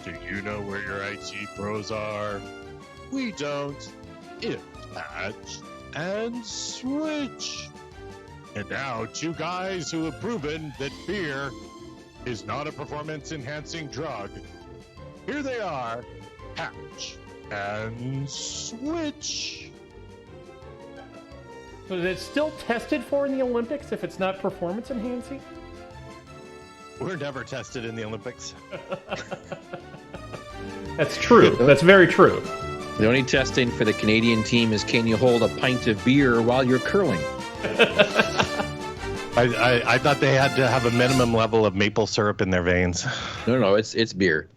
Do you know where your IT pros are? We don't. It, patch, and switch. And now, two guys who have proven that beer is not a performance-enhancing drug. Here they are, Patch and Switch. So is it still tested for in the Olympics if it's not performance enhancing? We're never tested in the Olympics. That's true. That's very true. The only testing for the Canadian team is, can you hold a pint of beer while you're curling? I thought they had to have a minimum level of maple syrup in their veins. No, it's beer.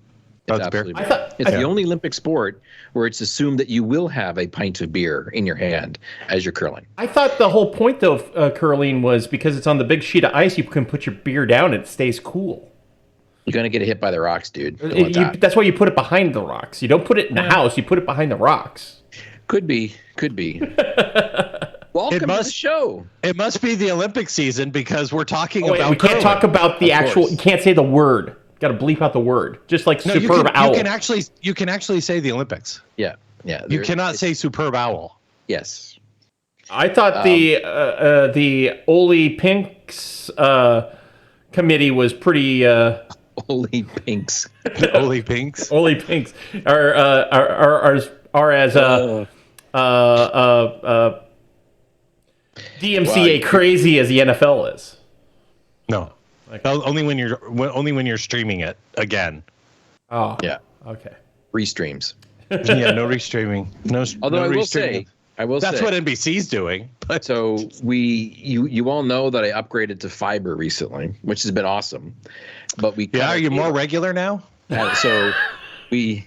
Oh, It's it's beer? absolutely beer. It's the only Olympic sport where it's assumed that you will have a pint of beer in your hand as you're curling. I thought the whole point, though, of curling was because it's on the big sheet of ice, you can put your beer down and it stays cool. You're going to get hit by the rocks, dude. Don't want that. That's why you put it behind the rocks. You don't put it in the house. You put it behind the rocks. Could be. Welcome to the show. It must be the Olympic season because we're talking Oh, wait, about we can't curling. talk about the Of actual. course. You can't say the word. Got to bleep out the word. Just like No, superb owl. You can actually say the Olympics. Yeah. You cannot say superb owl. Yes. I thought the Oli Pinks committee was pretty. Holy pinks. Oli Pinks. Oli Pinks are as DMCA crazy as the NFL is. No. Only when you're streaming it again. Oh. Yeah. Okay. Restreams. Yeah, no restreaming. Although no I will restreaming. say, That's what NBC's doing. But so you all know that I upgraded to fiber recently, which has been awesome. But we are you more regular now? So we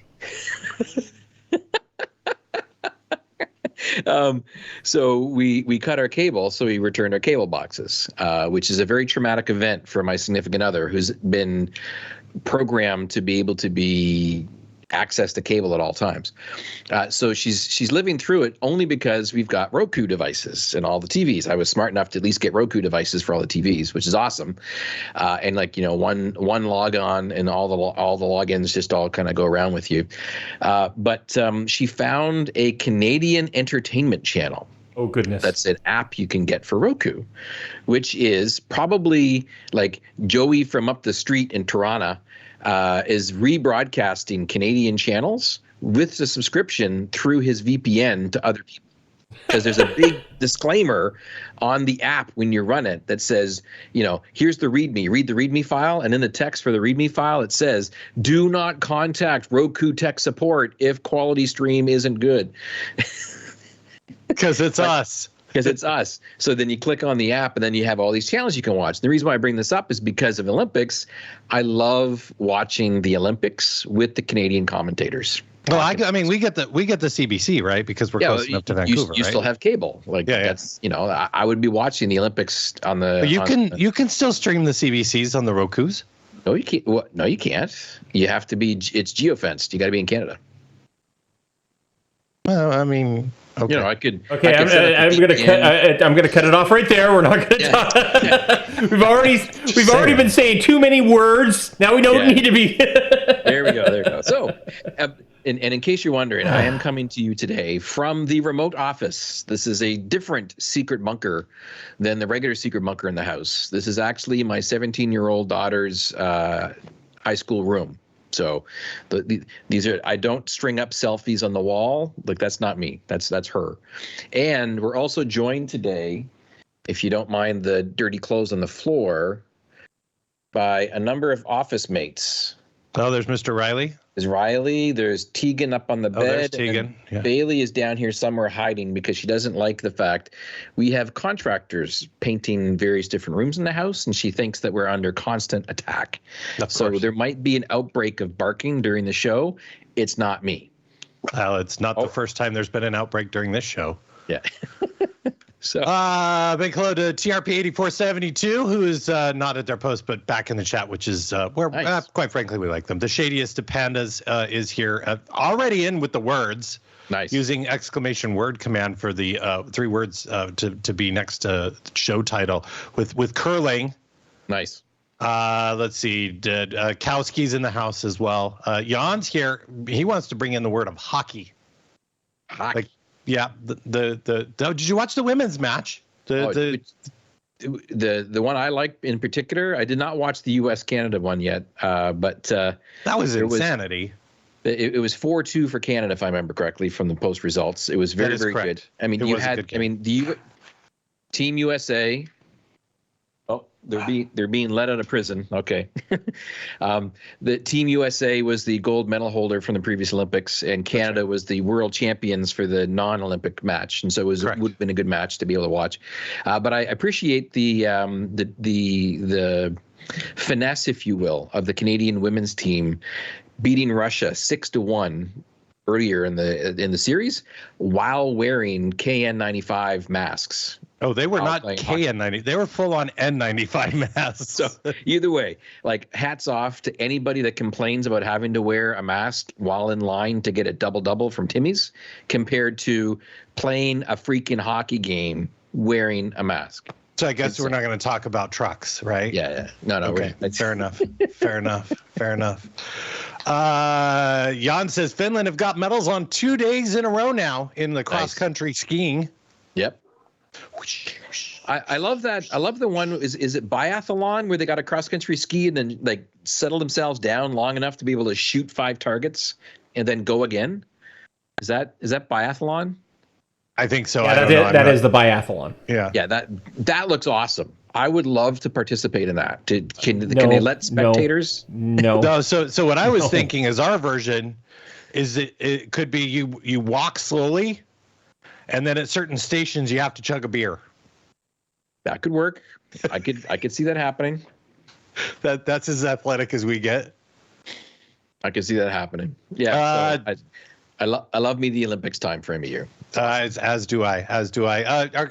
we cut our cable, so we returned our cable boxes, which is a very traumatic event for my significant other, who's been programmed to be able to be access to cable at all times. So she's living through it only because we've got Roku devices and all the TVs. I was smart enough to at least get Roku devices for all the TVs, which is awesome. And one log on and all the logins just all kind of go around with you. But she found a Canadian entertainment channel. Oh, goodness. That's an app you can get for Roku, which is probably like Joey from up the street in Toronto is rebroadcasting Canadian channels with the subscription through his VPN to other people. Because there's a big disclaimer on the app when you run it that says, here's the README. Read the README file. And in the text for the README file, it says, do not contact Roku tech support if quality stream isn't good. Because it's us. Because it's us. So then you click on the app and then you have all these channels you can watch. The reason why I bring this up is because of Olympics. I love watching the Olympics with the Canadian commentators. Well, I mean, we get the CBC, right? Because we're close enough to Vancouver. You still have cable. That's I would be watching the Olympics on the. But you can still stream the CBCs on the Rokus. No, you can't. No, you can't. You have to be. It's geofenced. You got to be in Canada. Well, I mean, okay. I could. Okay, I'm gonna cut it off right there. We're not gonna talk. We've already been saying too many words. Now we don't need to be. There we go. So, and in case you're wondering, I am coming to you today from the remote office. This is a different secret bunker than the regular secret bunker in the house. This is actually my 17-year-old daughter's high school room. So these are, I don't string up selfies on the wall. Like, that's not me. That's her. And we're also joined today, if you don't mind the dirty clothes on the floor, by a number of office mates. Oh, there's Mr. Riley. There's Riley. There's Tegan up on the bed. There's Tegan. Yeah. Bailey is down here somewhere hiding because she doesn't like the fact we have contractors painting various different rooms in the house, and she thinks that we're under constant attack. So there might be an outbreak of barking during the show. It's not me. Well, it's not the first time there's been an outbreak during this show. Yeah. So big hello to TRP8472, who is not at their post, but back in the chat, which is where, nice. Quite frankly, we like them. The shadiest of pandas is here, already in with the words. Nice. Using exclamation word command for the 3 words to be next to show title with curling. Nice. Let's see. Kowski's in the house as well. Jan's here. He wants to bring in the word of hockey. Hockey. Like, yeah. Did you watch the women's match? The one I like in particular, I did not watch the U.S.-Canada one yet, but that was insanity. It was 4-2 for Canada, if I remember correctly, from the post results. It was very, very good. I mean, Team USA. Oh, they're being let out of prison. Okay. The Team USA was the gold medal holder from the previous Olympics, and Canada was the world champions for the non-Olympic match, and so it would have been a good match to be able to watch. But I appreciate the finesse, if you will, of the Canadian women's team beating Russia 6-1 earlier in the series while wearing KN95 masks. Oh, they were not KN90. They were full on N95 masks. So either way, like hats off to anybody that complains about having to wear a mask while in line to get a double from Timmy's compared to playing a freaking hockey game wearing a mask. So I guess we're not going to talk about trucks, right? Yeah. No. Okay. Fair enough. Fair enough. Jan says Finland have got medals on 2 days in a row now in the cross-country skiing. Yep. I love that. I love the one. Is it biathlon where they got a cross-country ski and then like settle themselves down long enough to be able to shoot 5 targets and then go again? Is that biathlon? I think so. Yeah, that is the biathlon. Yeah. Yeah. That looks awesome. I would love to participate in that. Can they let spectators? No. So what I was thinking is our version is it could be you walk slowly, and then at certain stations you have to chug a beer. That could work. I could see that happening. That's as athletic as we get. I could see that happening. Yeah. I love me the Olympics time frame of year. As do I.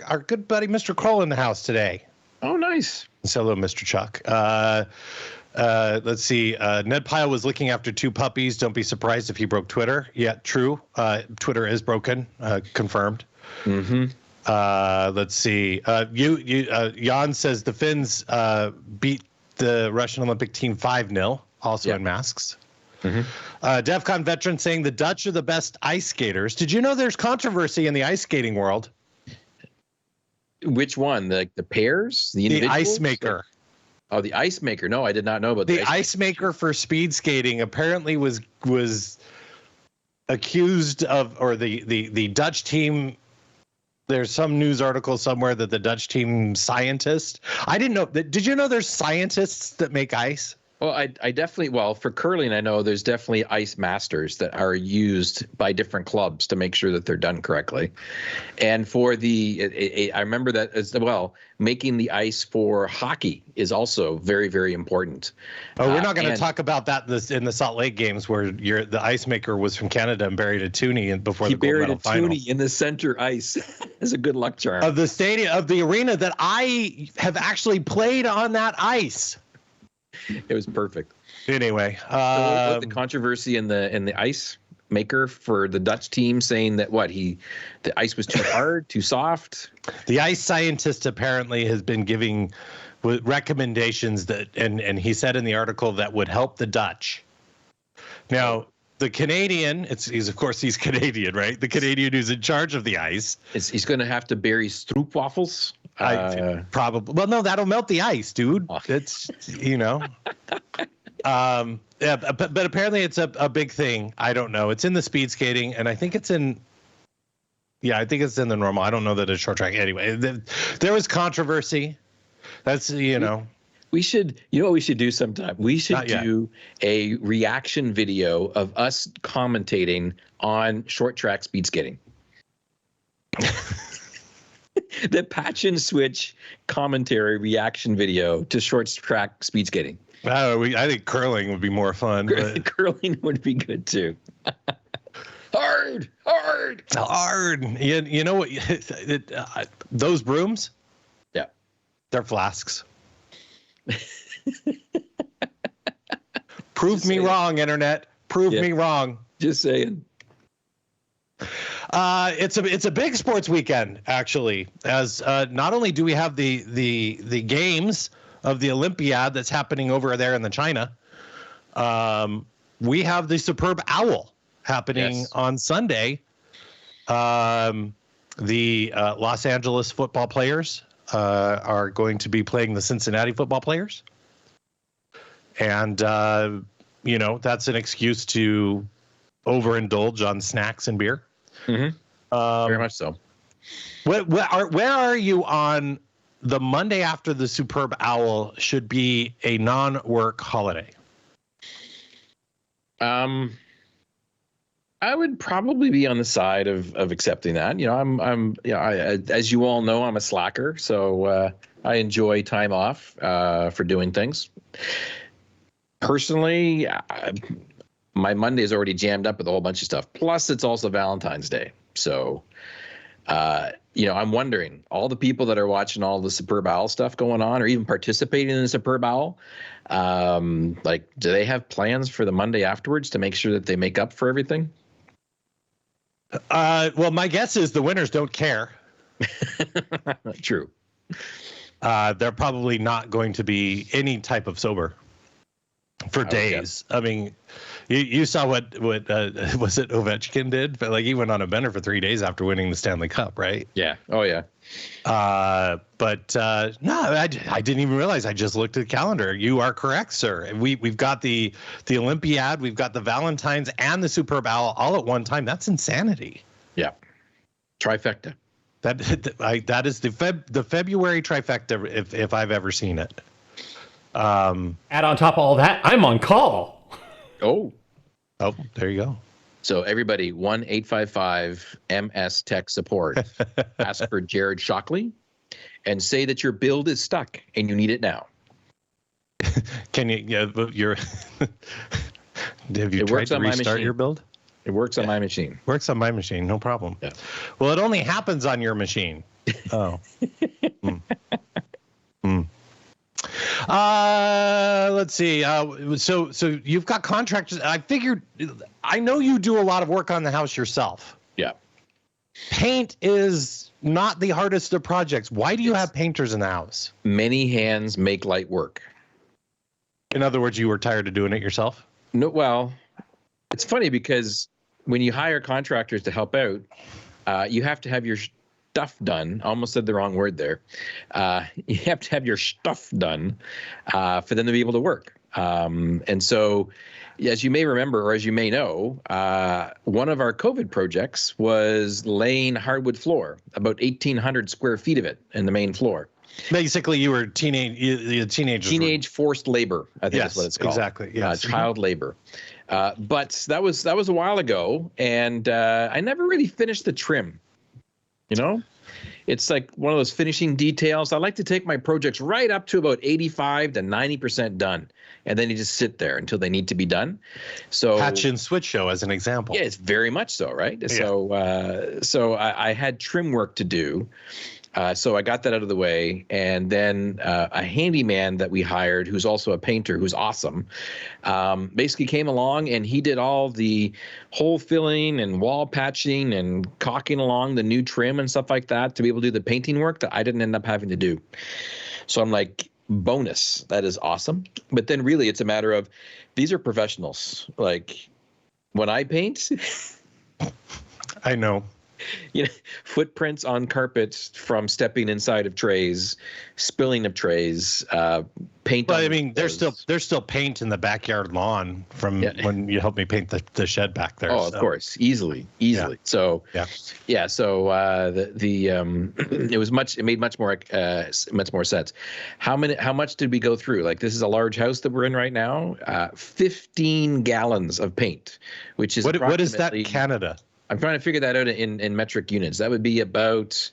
Our good buddy Mr. Kroll in the house today. Oh, nice. So hello, Mr. Chuck. Let's see. Ned Pyle was looking after 2 puppies. Don't be surprised if he broke Twitter. Yeah, true. Twitter is broken. Confirmed. Mm-hmm. Let's see. Jan says the Finns beat the Russian Olympic team 5-0, also in masks. Mm-hmm. DEF CON veteran saying the Dutch are the best ice skaters. Did you know there's controversy in the ice skating world? Which one? The pairs? The ice maker. Oh, the ice maker. No, I did not know about the ice maker for speed skating. Apparently was accused of, or the Dutch team. There's some news article somewhere that the Dutch team scientist. I didn't know. Did you know there's scientists that make ice? Well, I definitely, for curling, I know there's definitely ice masters that are used by different clubs to make sure that they're done correctly. And for I remember that as well, making the ice for hockey is also very, very important. Oh, we're not going to talk about that in the Salt Lake games where the ice maker was from Canada and buried a toonie before the gold medal final. He buried a toonie in the center ice as a good luck charm. Of the stadium, of the arena that I have actually played on that ice. It was perfect. Anyway, so the controversy in the ice maker for the Dutch team saying that the ice was too hard, too soft. The ice scientist apparently has been giving recommendations that, and he said in the article that would help the Dutch. Now, the Canadian, he's Canadian, right? The Canadian who's in charge of the ice. He's going to have to bury stroopwafels. Probably. Well, no, that'll melt the ice, dude. It's yeah, but apparently it's a big thing. I don't know. It's in the speed skating, and I think it's in. Yeah, I think it's in the normal. I don't know that it's short track. Anyway, there was controversy. That's We should, what we should do sometime? We should do a reaction video of us commentating on short track speed skating. The patch and switch commentary reaction video to short track speed skating. I think curling would be more fun. But... Curling would be good too. Hard. You know what? Those brooms? Yeah. They're flasks. Prove me wrong, internet. Prove me wrong. Just saying. It's a big sports weekend, actually, as not only do we have the games of the Olympiad that's happening over there in the China, we have the Superb Owl happening on Sunday. The Los Angeles football players are going to be playing the Cincinnati football players. And, that's an excuse to overindulge on snacks and beer. Mm-hmm. Very much so. Where are you on the Monday after the Superb Owl should be a non-work holiday? I would probably be on the side of accepting that. As you all know, I'm a slacker, so I enjoy time off for doing things. Personally, my Monday is already jammed up with a whole bunch of stuff. Plus, it's also Valentine's Day, so I'm wondering, all the people that are watching all the Superb Owl stuff going on, or even participating in the Superb Owl, do they have plans for the Monday afterwards to make sure that they make up for everything? Well, my guess is the winners don't care. True. They're probably not going to be any type of sober for days. I mean, you saw what was it Ovechkin did? But he went on a bender for 3 days after winning the Stanley Cup, right? Yeah. Oh yeah. No, I didn't even realize. I just looked at the calendar. You are correct, sir. We've got the Olympiad, we've got the Valentine's and the Superb Owl all at one time. That's insanity. Yeah. Trifecta. That is the February trifecta if I've ever seen it. Add on top of all that, I'm on call. Oh, there you go. So everybody, 1-855-MS Tech Support. Ask for Jared Shockley and say that your build is stuck and you need it now. Can you? Yeah, have you tried to restart your build? It works on my machine. Works on my machine, no problem. Yeah. Well, it only happens on your machine. Oh. Let's see. So you've got contractors. I know you do a lot of work on the house yourself. Yeah. Paint is not the hardest of projects. Why do you have painters in the house? Many hands make light work. In other words, you were tired of doing it yourself? No, well, it's funny because when you hire contractors to help out, you have to have your stuff done. I almost said the wrong word there. You have to have your stuff done for them to be able to work. And so, as you may remember, or as you may know, one of our COVID projects was laying hardwood floor, about 1,800 square feet of it in the main floor. Basically, you were teenage forced labor, I think is what it's called. Exactly. Yes. Child labor. But that was a while ago, and I never really finished the trim. It's like one of those finishing details. I like to take my projects right up to about 85 to 90% done, and then you just sit there until they need to be done. So patch and switch show as an example. Yeah, it's very much so, right? Yeah. So I had trim work to do. So I got that out of the way, and then a handyman that we hired, who's also a painter, who's awesome, basically came along and he did all the hole filling and wall patching and caulking along the new trim and stuff like that to be able to do the painting work that I didn't end up having to do. So I'm like, bonus, that is awesome. But then really it's a matter of, these are professionals. Like when I paint, I know. Footprints on carpet from stepping inside of trays, spilling of trays, paint. Well, I mean, there's still paint in the backyard lawn from when you helped me paint the shed back there. Oh, so. Of course, easily. Yeah. So So it made much more sense. How much did we go through? Like, this is a large house that we're in right now. 15 gallons of paint, which is what is that in Canada? I'm trying to figure that out in metric units. That would be about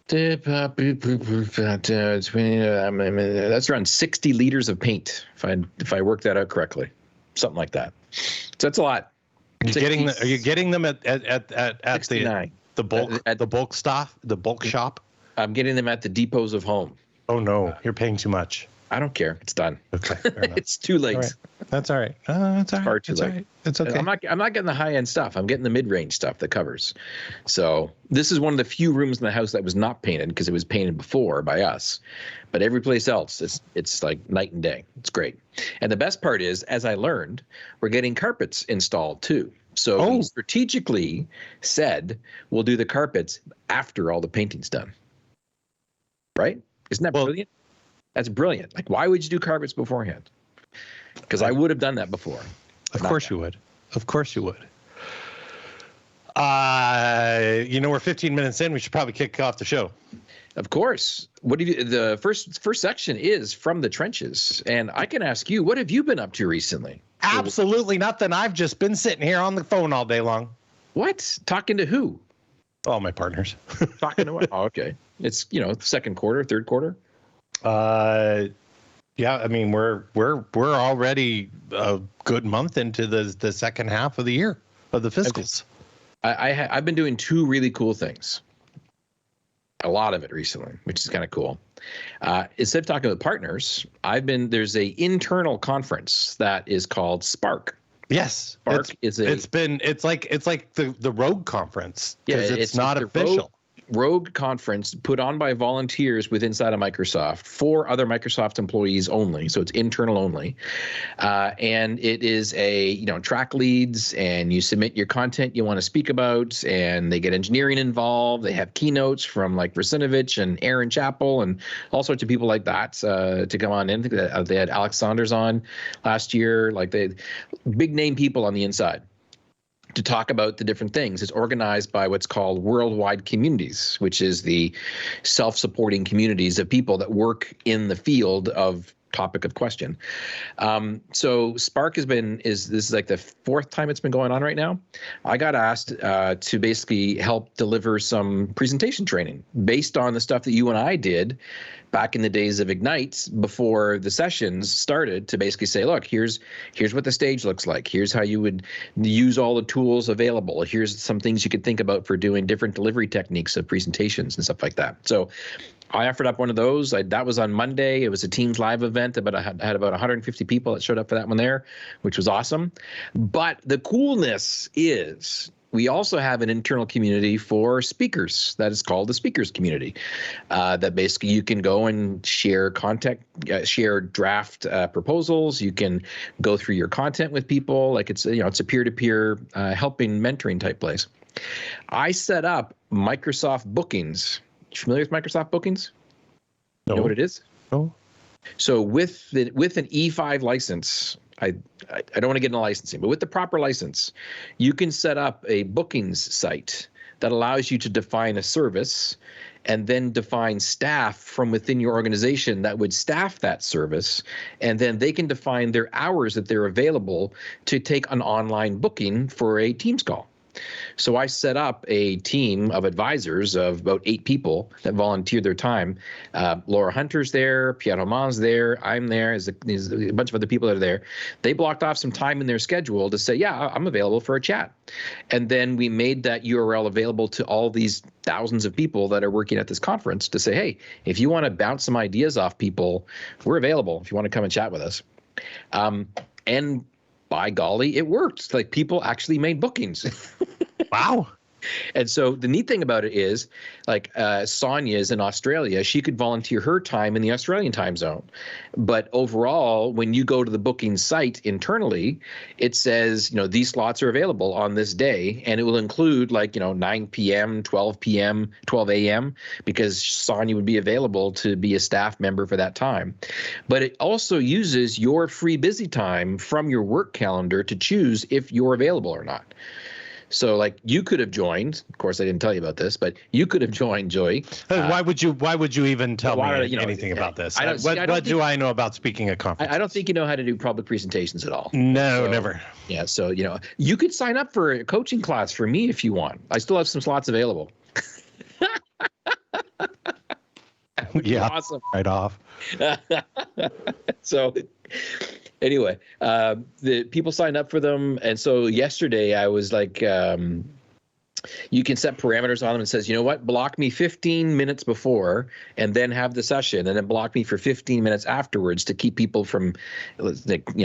that's around 60 liters of paint, if I work that out correctly, something like that. So that's a lot. Are you getting them at the bulk shop? I'm getting them at the depots of home. Oh no, you're paying too much. I don't care. It's done. Okay, fair enough. It's too late. That's all right. It's all right. Far too It's all late. right. It's okay. I'm not getting the high end stuff. I'm getting the mid range stuff that covers. So this is one of the few rooms in the house that was not painted because it was painted before by us, but every place else it's like night and day. It's great. And the best part is, as I learned, we're getting carpets installed too. So we strategically said we'll do the carpets after all the painting's done. Right? Isn't that brilliant? That's brilliant. Like, why would you do carpets beforehand? Because I would have done that before. Of course you would. Of course you would. We're 15 minutes in. We should probably kick off the show. Of course. What have you? The first section is from the trenches, and I can ask you, what have you been up to recently? Absolutely nothing. I've just been sitting here on the phone all day long. What? Talking to who? All my partners. Talking to what? Oh, okay. It's second quarter, third quarter. Yeah. I mean, we're already a good month into the second half of the year of the fiscals. I've been doing two really cool things. A lot of it recently, which is kind of cool. Instead of talking with partners, there's a internal conference that is called Spark. Yes, Spark it's like the Rogue conference. Yeah, it's not official. Rogue conference put on by volunteers with inside of Microsoft for other Microsoft employees only. So it's internal only. And it is track leads, and you submit your content you want to speak about, and they get engineering involved. They have keynotes from like Rasinovich and Aaron Chappell and all sorts of people like that to come on in. They had Alex Saunders on last year. Like they big name people on the inside to talk about the different things. It's organized by what's called worldwide communities, which is the self-supporting communities of people that work in the field of topic of question. So Spark this is like the fourth time it's been going on right now. I got asked to basically help deliver some presentation training based on the stuff that you and I did back in the days of Ignite before the sessions started, to basically say, look, here's what the stage looks like. Here's how you would use all the tools available. Here's some things you could think about for doing different delivery techniques of presentations and stuff like that. So I offered up one of those. That was on Monday. It was a Teams Live event, but I had about 150 people that showed up for that one there, which was awesome. But the coolness is we also have an internal community for speakers that is called the Speakers Community. That basically you can go and share content, share draft proposals. You can go through your content with people. Like it's a peer-to-peer helping mentoring type place. I set up Microsoft Bookings. You familiar with Microsoft Bookings? No. You know what it is? No. So with an E5 license, I don't want to get into licensing, but with the proper license, you can set up a bookings site that allows you to define a service and then define staff from within your organization that would staff that service. And then they can define their hours that they're available to take an online booking for a Teams call. So I set up a team of advisors of about 8 people that volunteered their time. Laura Hunter's there, Pierre Roman's there, I'm there, there's a bunch of other people that are there. They blocked off some time in their schedule to say, yeah, I'm available for a chat. And then we made that URL available to all these thousands of people that are working at this conference to say, hey, if you want to bounce some ideas off people, we're available if you want to come and chat with us. And by golly, it worked. Like people actually made bookings. Wow. And so the neat thing about it is, like Sonia is in Australia. She could volunteer her time in the Australian time zone. But overall, when you go to the booking site internally, it says, these slots are available on this day. And it will include 9 p.m., 12 p.m., 12 a.m., because Sonia would be available to be a staff member for that time. But it also uses your free busy time from your work calendar to choose if you're available or not. So you could have joined. Of course, I didn't tell you about this, but you could have joined, Joey. Why would you even tell me anything about this? What do I know about speaking at conferences? I don't think you know how to do public presentations at all. No, never. Yeah, so you could sign up for a coaching class for me if you want. I still have some slots available. Yeah, awesome. Right off. So anyway, the people signed up for them. And so yesterday I was you can set parameters on them and says, you know what, block me 15 minutes before and then have the session, and then block me for 15 minutes afterwards to keep people from,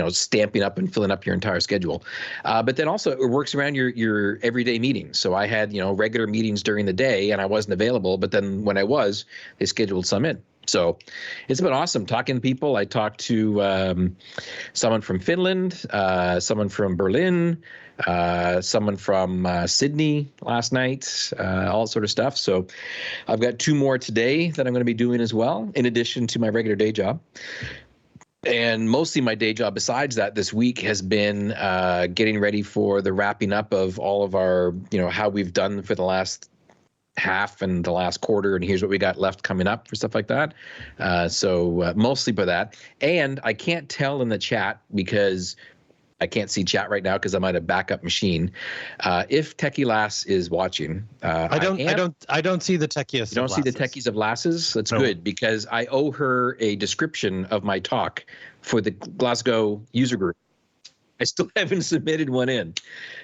stamping up and filling up your entire schedule. But then also it works around your everyday meetings. So I had, regular meetings during the day and I wasn't available, but then when I was, they scheduled some in. So it's been awesome talking to people. I talked to someone from Finland, someone from Berlin, someone from Sydney last night, all sort of stuff. So I've got 2 more today that I'm going to be doing as well, in addition to my regular day job. And mostly my day job besides that this week has been getting ready for the wrapping up of all of our, how we've done for the last half and the last quarter, and here's what we got left coming up for stuff like that. So mostly by that. And I can't tell in the chat because I can't see chat right now because I'm at a backup machine. If Techie Lass is watching, I don't see the techiest. You don't see the techies of Lasses? That's good, because I owe her a description of my talk for the Glasgow user group. I still haven't submitted one in.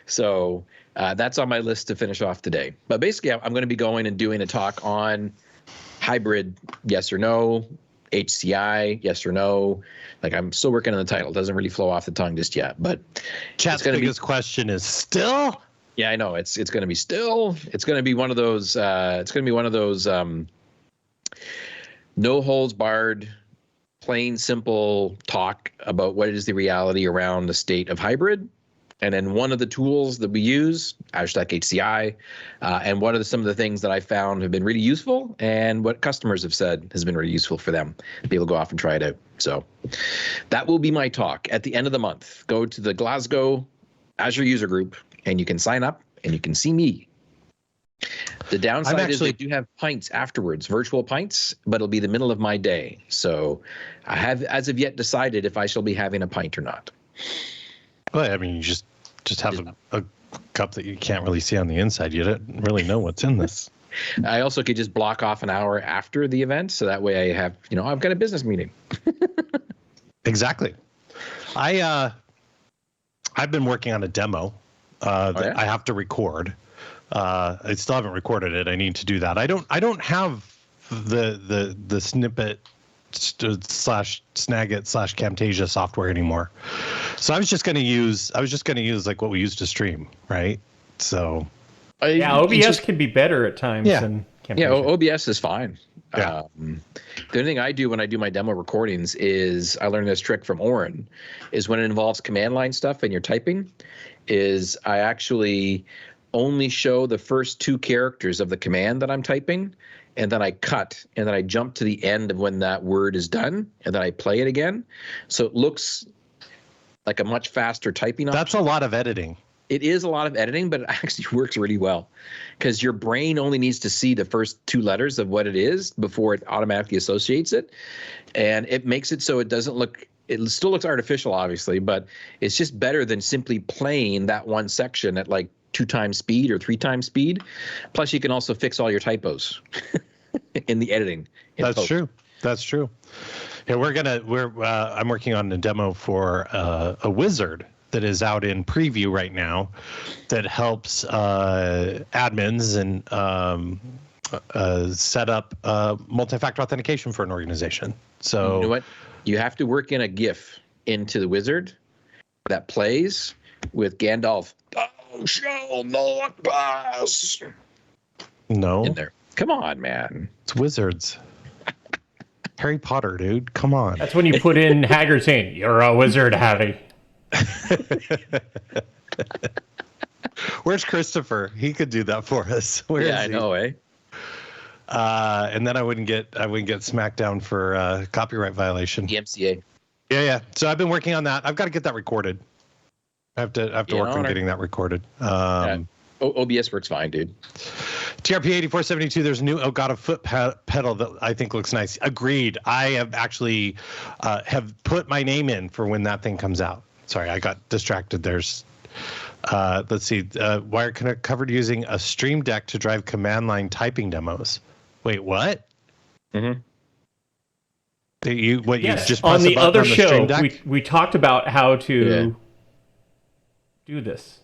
So that's on my list to finish off today. But basically, I'm going to be going and doing a talk on hybrid, yes or no, HCI, yes or no. Like, I'm still working on the title. It doesn't really flow off the tongue just yet. But chat's biggest question is still. Yeah, I know. It's going to be still. It's going to be one of those. No holds barred, plain simple talk about what is the reality around the state of hybrid. And then one of the tools that we use, hashtag HCI, and what are some of the things that I found have been really useful and what customers have said has been really useful for them to be able to go off and try it out. So that will be my talk at the end of the month. Go to the Glasgow Azure user group and you can sign up and you can see me. The downside is they do have pints afterwards, virtual pints, but it'll be the middle of my day. So I have as of yet decided if I shall be having a pint or not. Well, I mean, you just have a cup that you can't really see on the inside. You don't really know what's in this. I also could just block off an hour after the event, so that way I have, I've got a business meeting. Exactly. I've been working on a demo that I have to record. I still haven't recorded it. I need to do that. I don't have the snippet / Snagit / Camtasia software anymore. So I was just going to use like what we used to stream, right? So OBS can be better at times than Camtasia. Yeah, OBS is fine. Yeah. The only thing I do when I do my demo recordings is I learned this trick from Oren, is when it involves command line stuff and you're typing, is I actually only show the first 2 characters of the command that I'm typing, and then I cut, and then I jump to the end of when that word is done, and then I play it again. So it looks like a much faster typing option. That's a lot of editing. It is a lot of editing, but it actually works really well because your brain only needs to see the first 2 letters of what it is before it automatically associates it. And it makes it so it doesn't look, it still looks artificial, obviously, but it's just better than simply playing that one section at like 2 times speed or 3 times speed. Plus, you can also fix all your typos in the editing. That's true. That's true. Yeah, I'm working on a demo for a wizard that is out in preview right now that helps admins and set up multi-factor authentication for an organization. So you know what? You have to work in a GIF into the wizard that plays with Gandalf. Thou shalt not pass. No. In there. Come on, man. It's wizards. Harry Potter, dude. Come on. That's when you put in Haggard saying, "You're a wizard, Harry." Where's Christopher? He could do that for us. Where is he? I know, eh? And then I wouldn't get smacked down for copyright violation. DMCA. Yeah. So I've been working on that. I've got to get that recorded. I have to work on getting that recorded. OBS works fine, dude. TRP 8472. There's a new Elgato foot pedal that I think looks nice. Agreed. I have actually have put my name in for when that thing comes out. Sorry, I got distracted. There's let's see. Wire Connect covered using a Stream Deck to drive command line typing demos. Wait, what? Mm-hmm. You just on the other on the show we talked about how to do this.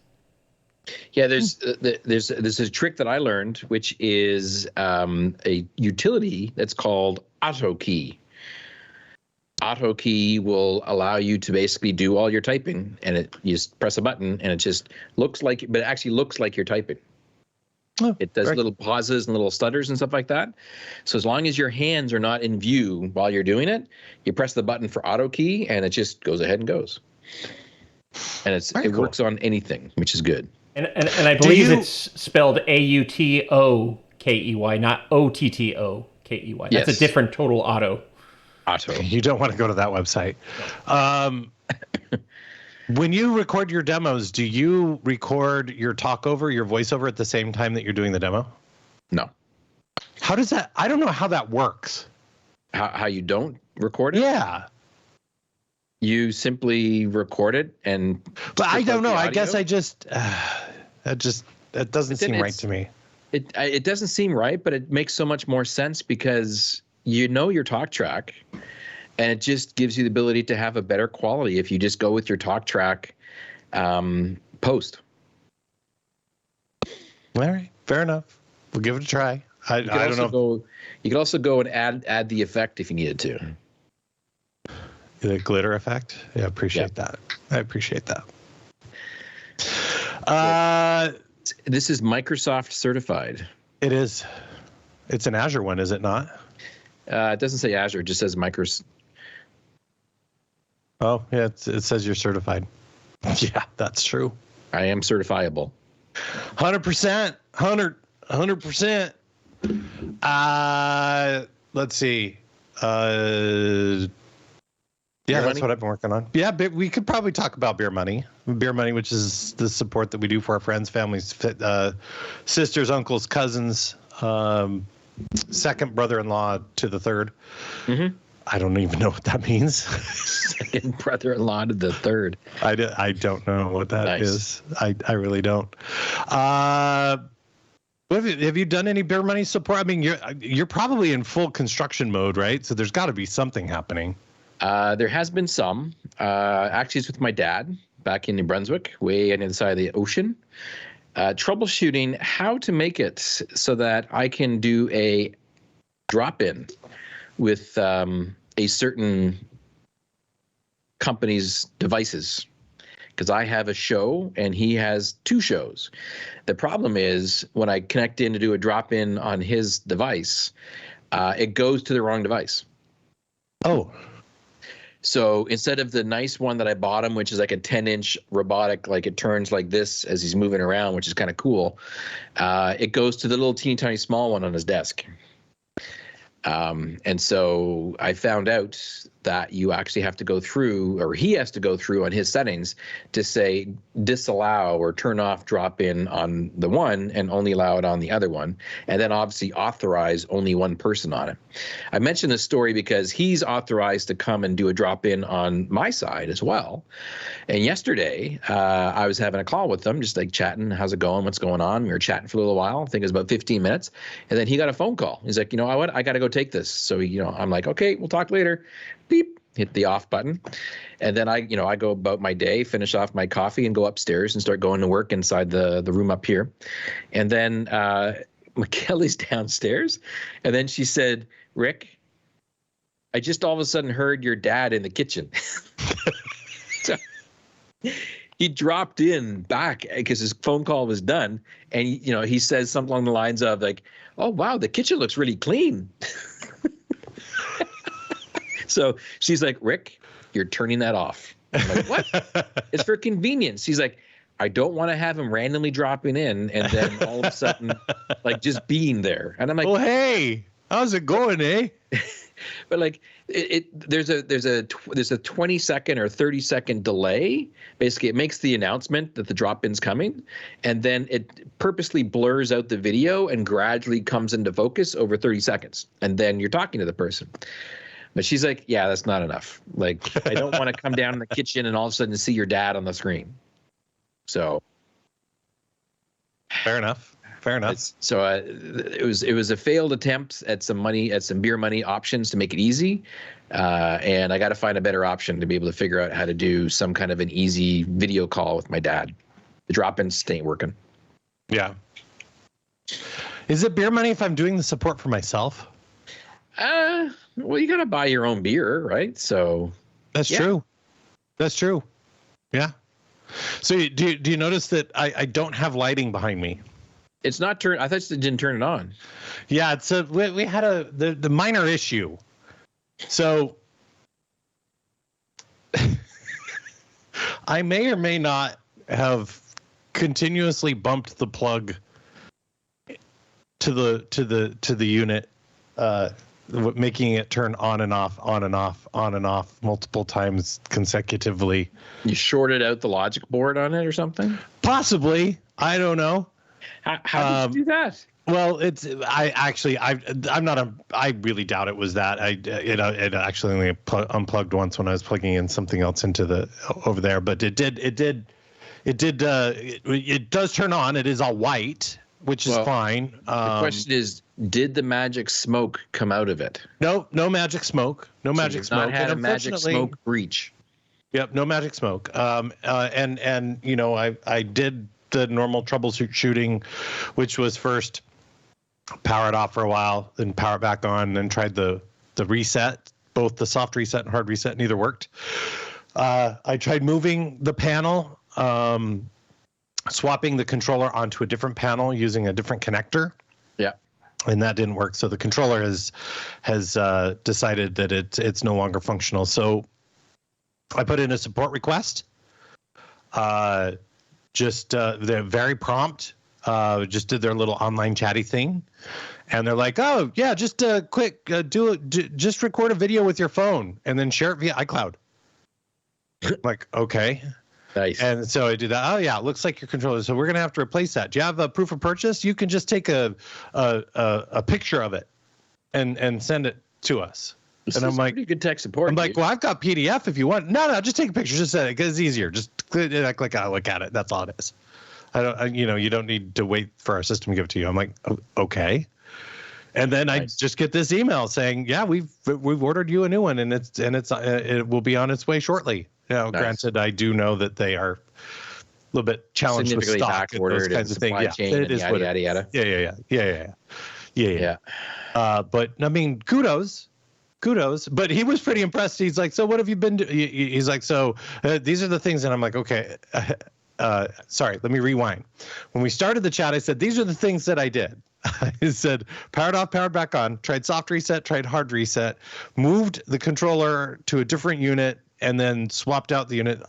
Yeah, there's a trick that I learned, which is a utility that's called AutoKey. AutoKey will allow you to basically do all your typing, and you just press a button, and it just looks like, but it actually looks like you're typing. Oh, it does little pauses and little stutters and stuff like that. So as long as your hands are not in view while you're doing it, you press the button for AutoKey, and it just goes ahead and goes. And it works on anything, which is good. And I believe it's spelled AUTOKEY, not OTTOKEY. That's a different total auto. You don't want to go to that website. When you record your demos, do you record your talkover, your voiceover at the same time that you're doing the demo? No. How does that? I don't know how that works. How you don't record it? Yeah. You simply record it and. But I don't know. I guess I just that doesn't seem right to me. It doesn't seem right, but it makes so much more sense because you know your talk track, and it just gives you the ability to have a better quality if you just go with your talk track post. All right, fair enough. We'll give it a try. I don't know. You could also go and add the effect if you needed to. The glitter effect? Yeah, appreciate that. I appreciate that. This is Microsoft certified. It is. It's an Azure one, is it not? It doesn't say Azure. It just says Microsoft. Oh, yeah. It says you're certified. Yeah, that's true. I am certifiable. 100%. 100%. Let's see. Yeah, that's what I've been working on. Yeah, but we could probably talk about Beer Money. Beer Money, which is the support that we do for our friends, families, sisters, uncles, cousins, second brother-in-law to the third. Mm-hmm. I don't even know what that means. Second brother-in-law to the third. I don't know what that is. I really don't. Have you done any Beer Money support? I mean, you're probably in full construction mode, right? So there's got to be something happening. There has been some. Actually, it's with my dad back in New Brunswick, way on the other side of the ocean. Troubleshooting how to make it so that I can do a drop-in with a certain company's devices. Because I have a show and he has two shows. The problem is when I connect in to do a drop-in on his device, it goes to the wrong device. Oh. So instead of the nice one that I bought him, which is like a 10-inch robotic, like it turns like this as he's moving around, which is kind of cool, it goes to the little teeny tiny small one on his desk. And so I found out that you actually have to go through, or he has to go through on his settings to say disallow or turn off drop in on the one and only allow it on the other one. And then obviously authorize only one person on it. I mentioned this story because he's authorized to come and do a drop in on my side as well. And yesterday I was having a call with them, just like chatting. How's it going? What's going on? We were chatting for a little while. I think it was about 15 minutes. And then he got a phone call. He's like, you know what? I got to go take this. So, I'm like, okay, we'll talk later. Beep, hit the off button. And then I go about my day, finish off my coffee and go upstairs and start going to work inside the room up here. And then McKelly's downstairs. And then she said, Rick, I just all of a sudden heard your dad in the kitchen. So he dropped in back because his phone call was done. And, he says something along the lines of like, oh, wow, the kitchen looks really clean. So she's like, Rick, you're turning that off. I'm like, what? It's for convenience. He's like, I don't want to have him randomly dropping in and then all of a sudden like just being there. And I'm like, oh, hey, how's it going, eh? But like there's a 20-second or 30-second delay. Basically, it makes the announcement that the drop-in's coming, and then it purposely blurs out the video and gradually comes into focus over 30 seconds. And then you're talking to the person. But she's like, yeah, that's not enough. Like, I don't want to come down in the kitchen and all of a sudden see your dad on the screen. So fair enough. So it was a failed attempt at some beer money options to make it easy, and I got to find a better option to be able to figure out how to do some kind of an easy video call with my dad. The drop-ins ain't working. Yeah. Is it beer money if I'm doing the support for myself? Well, you got to buy your own beer, right? So that's true. That's true. Yeah. So do you notice that I don't have lighting behind me? It's not turned. I thought you didn't turn it on. Yeah, it's we had the minor issue. So I may or may not have continuously bumped the plug to the unit, making it turn on and off, on and off, on and off multiple times consecutively. You shorted out the logic board on it or something? Possibly. I don't know. How did you do that? Well, I really doubt it was that. It actually only unplugged once when I was plugging in something else into over there, but it does turn on. It is all white, which is fine. The question is, did the magic smoke come out of it? No magic smoke. No magic smoke. Not had a magic smoke breach. Yep, no magic smoke. And I did the normal troubleshooting, which was first power it off for a while, then power it back on, then tried the reset, both the soft reset and hard reset. Neither worked. I tried moving the panel, swapping the controller onto a different panel using a different connector. Yeah. And that didn't work. So the controller has decided that it's no longer functional. So I put in a support request. They're very prompt. Just did their little online chatty thing, and they're like, "Oh yeah, just just record a video with your phone and then share it via iCloud." Like, okay, nice. And so I do that. Oh yeah, it looks like your controller. So we're gonna have to replace that. Do you have a proof of purchase? You can just take a picture of it and send it to us. And I'm like, pretty good tech support. I'm like, well, I've got PDF if you want. No, just take a picture. Just send it because it's easier. Just click I look at it. That's all it is. You don't need to wait for our system to give it to you. I'm like, okay. And then nice. I just get this email saying, yeah, we've ordered you a new one, and it will be on its way shortly. Now, nice. Granted, I do know that they are a little bit challenged with stock and those kinds of things. Yeah, it is what it is. Yeah. But I mean, kudos. But he was pretty impressed. He's like, so what have you been doing? He's like, so these are the things. And I'm like, okay, sorry, let me rewind. When we started the chat, I said, these are the things that I did. I said, powered off, powered back on, tried soft reset, tried hard reset, moved the controller to a different unit, and then swapped out the unit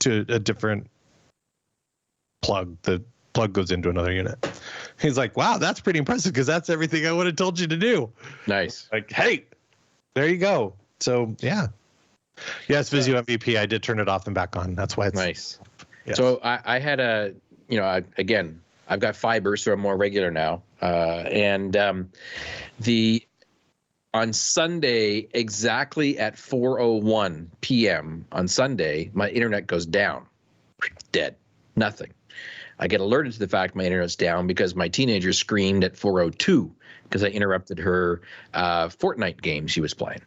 to a different plug. The plug goes into another unit. He's like, wow, that's pretty impressive because that's everything I would have told you to do. Nice. Like, hey, there you go. So, yeah. Yes, Visio MVP. I did turn it off and back on. That's why it's nice. Yes. So I had I've got fiber, so I'm more regular now. On Sunday, exactly at 4:01 p.m. on Sunday, my internet goes down. Dead. Nothing. I get alerted to the fact my internet's down because my teenager screamed at 4:02 because I interrupted her Fortnite game she was playing.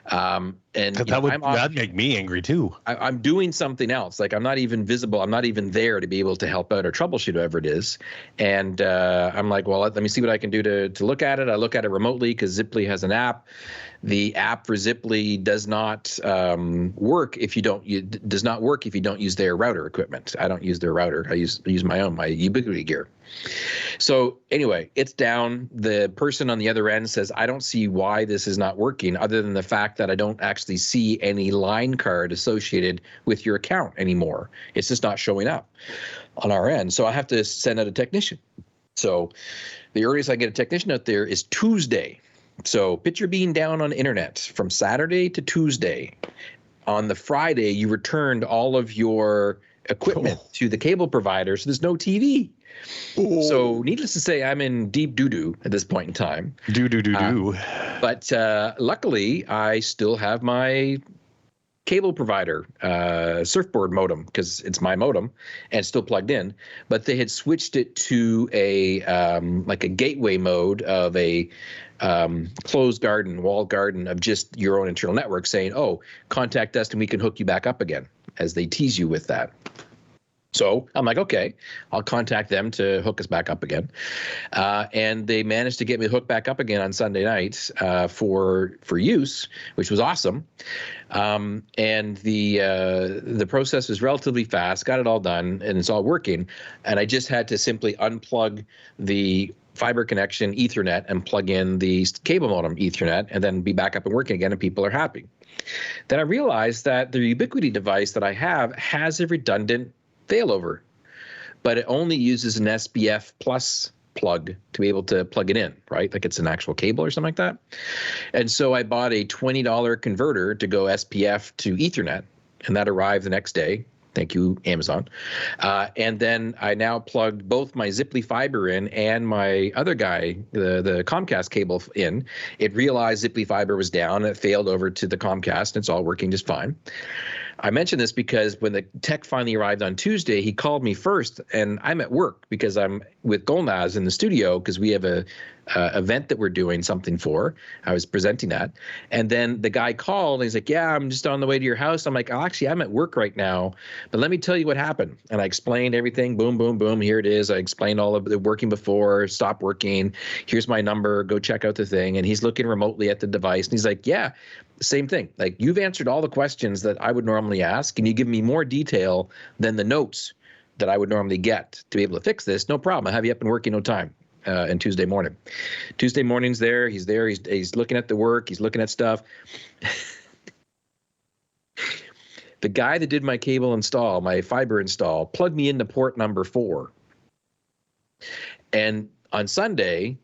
That'd make me angry too. I'm doing something else. Like I'm not even visible. I'm not even there to be able to help out or troubleshoot whatever it is. And I'm like, well, let me see what I can do to look at it. I look at it remotely because Ziply has an app. The app for Ziply does not work if you don't use their router equipment. I don't use their router. I use my own, my Ubiquity gear. So anyway, it's down. The person on the other end says, I don't see why this is not working other than the fact that I don't actually see any line card associated with your account anymore. It's just not showing up on our end. So I have to send out a technician. So the earliest I get a technician out there is Tuesday. So picture being down on the internet from Saturday to Tuesday. On the Friday, you returned all of your equipment to the cable provider, so there's no TV. Ooh. So needless to say, I'm in deep doo-doo at this point in time. Doo-doo-doo-doo. But luckily, I still have my cable provider surfboard modem because it's my modem and it's still plugged in. But they had switched it to a gateway mode of a closed garden, walled garden of just your own internal network saying, oh, contact us and we can hook you back up again as they tease you with that. So I'm like, okay, I'll contact them to hook us back up again. And they managed to get me hooked back up again on Sunday night for use, which was awesome. And the process was relatively fast, got it all done, and it's all working. And I just had to simply unplug the fiber connection Ethernet and plug in the cable modem Ethernet and then be back up and working again, and people are happy. Then I realized that the Ubiquiti device that I have has a redundant failover, but it only uses an SPF plus plug to be able to plug it in, right? Like it's an actual cable or something like that. And so I bought a $20 converter to go SPF to Ethernet, and that arrived the next day. Thank you, Amazon. And then I now plugged both my Ziply fiber in and my other guy, the Comcast cable in. It realized Ziply fiber was down and it failed over to the Comcast, and it's all working just fine. I mention this because when the tech finally arrived on Tuesday, he called me first, and I'm at work because I'm with Golnaz in the studio because we have a event that we're doing something for. I was presenting that. And then the guy called and he's like, yeah, I'm just on the way to your house. I'm like, oh, actually, I'm at work right now, but let me tell you what happened. And I explained everything. Boom, boom, boom. Here it is. I explained all of the working before, stop working. Here's my number. Go check out the thing. And he's looking remotely at the device. And he's like, yeah, same thing. Like, you've answered all the questions that I would normally ask, and you give me more detail than the notes that I would normally get to be able to fix this. No problem. I'll have you up and working no time. And Tuesday morning. Tuesday morning's there. He's there. He's looking at the work. He's looking at stuff. The guy that did my cable install, my fiber install, plugged me into port number 4. And on Sunday,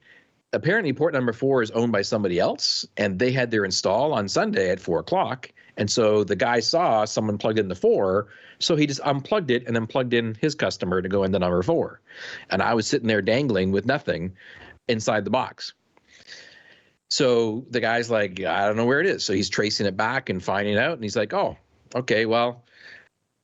apparently port number 4 is owned by somebody else, and they had their install on Sunday at 4 o'clock. And so the guy saw someone plugged in the 4, so he just unplugged it and then plugged in his customer to go into number 4. And I was sitting there dangling with nothing inside the box. So the guy's like, I don't know where it is. So he's tracing it back and finding it out. And he's like, oh, okay, well,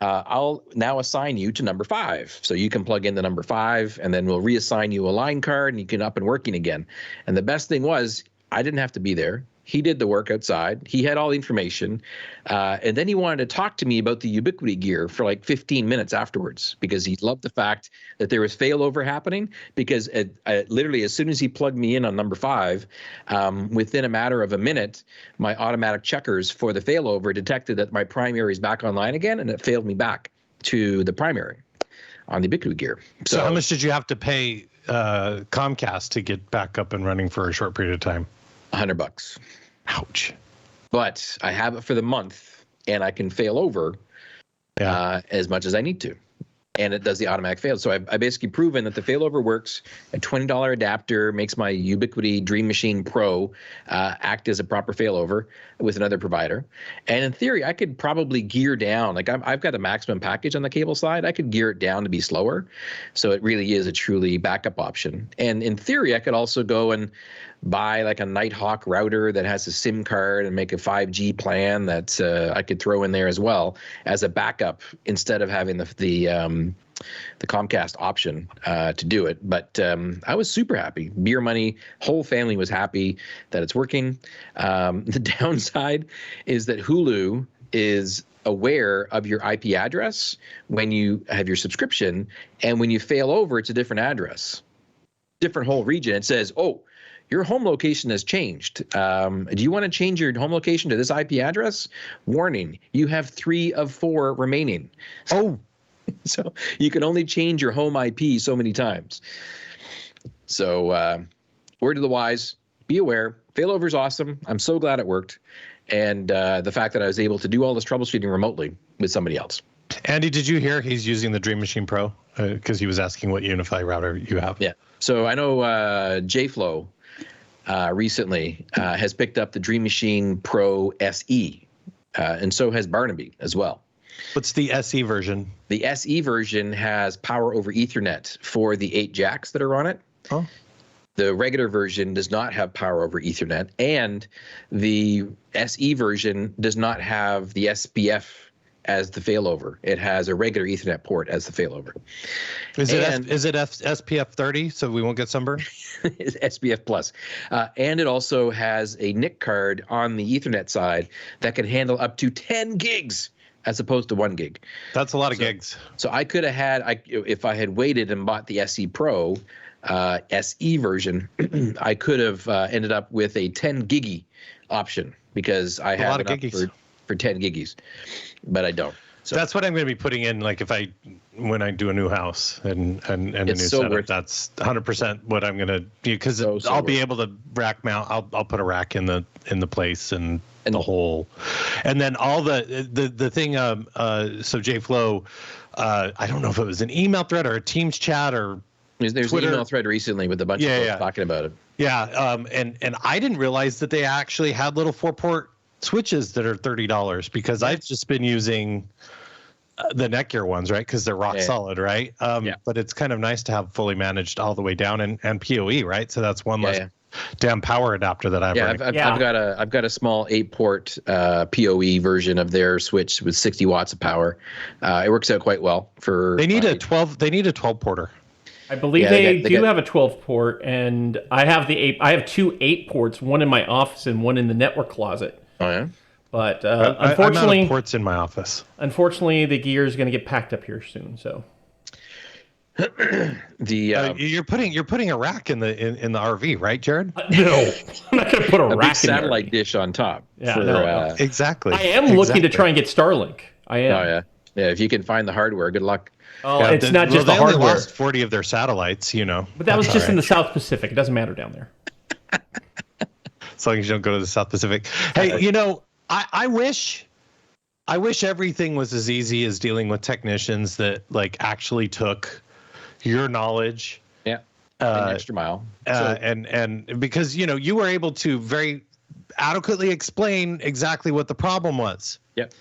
I'll now assign you to number 5. So you can plug into number 5, and then we'll reassign you a line card, and you can up and working again. And the best thing was, I didn't have to be there. He did the work outside. He had all the information. And then he wanted to talk to me about the Ubiquiti gear for like 15 minutes afterwards, because he loved the fact that there was failover happening, because literally as soon as he plugged me in on number 5, within a matter of a minute, my automatic checkers for the failover detected that my primary is back online again, and it failed me back to the primary on the Ubiquiti gear. So how much did you have to pay Comcast to get back up and running for a short period of time? $100. Ouch. But I have it for the month, and I can fail over as much as I need to. And it does the automatic fail. So I basically proven that the failover works. A $20 adapter makes my Ubiquiti Dream Machine Pro act as a proper failover with another provider. And in theory, I could probably gear down. Like I've got a maximum package on the cable side. I could gear it down to be slower. So it really is a truly backup option. And in theory, I could also go and buy like a Nighthawk router that has a SIM card and make a 5G plan that I could throw in there as well as a backup, instead of having the Comcast option to do it. But I was super happy. Beer Money, whole family was happy that it's working. The downside is that Hulu is aware of your IP address when you have your subscription, and when you fail over, it's a different address, different whole region. It says, oh, your home location has changed. Do you want to change your home location to this IP address? Warning, you have 3 of 4 remaining. Oh, so you can only change your home IP so many times. So word to the wise, be aware. Failover is awesome. I'm so glad it worked. And the fact that I was able to do all this troubleshooting remotely with somebody else. Andy, did you hear he's using the Dream Machine Pro? Because he was asking what Unify router you have. Yeah. So I know JFlow recently has picked up the Dream Machine Pro SE, and so has Barnaby as well. What's the SE version? The SE version has power over Ethernet for the 8 jacks that are on it. Oh. The regular version does not have power over Ethernet, and the SE version does not have the SPF as the failover. It has a regular Ethernet port as the failover. Is it SPF 30 so we won't get sunburned? It's SPF plus. And it also has a NIC card on the Ethernet side that can handle up to 10 gigs as opposed to 1 gig. That's a lot of gigs. So I could have had, if I had waited and bought the SE Pro SE version, I could have ended up with a 10 giggy option because I have it up for 10 giggies, but I don't. So that's what I'm going to be putting in. Like when I do a new house and a new setup, that's 100% what I'm going to do, because I'll be able to rack mount. I'll put a rack in the place and the hole, and then all the thing. So JFlow, I don't know if it was an email thread or a Teams chat or there's an email thread recently with a bunch of folks talking about it. Yeah, and I didn't realize that they actually had little 4-port switches that are $30 because I've just been using the Netgear ones, right? Because they're rock solid, right? But it's kind of nice to have fully managed all the way down and PoE, right? So that's one less damn power adapter that I've I've got a small 8-port PoE version of their switch with 60 watts of power. It works out quite well for. They need a 12-porter. I believe they do have a 12-port, and I have I have 2 8-ports, one in my office and one in the network closet. Oh yeah. But unfortunately, I'm out of ports in my office. Unfortunately, the gear is going to get packed up here soon. So you're putting a rack in the RV, right, Jared? No, I'm not going to put a rack big satellite dish on top. Yeah, exactly. I am looking to try and get Starlink. I am. Oh yeah. If you can find the hardware, good luck. Oh, it's not just the they hardware. Only lost 40 of their satellites, But that was just in the South Pacific. It doesn't matter down there. As long as you don't go to the South Pacific. Hey, I wish everything was as easy as dealing with technicians that actually took your knowledge. Yeah. An extra mile. And because you were able to very adequately explain exactly what the problem was. Yep.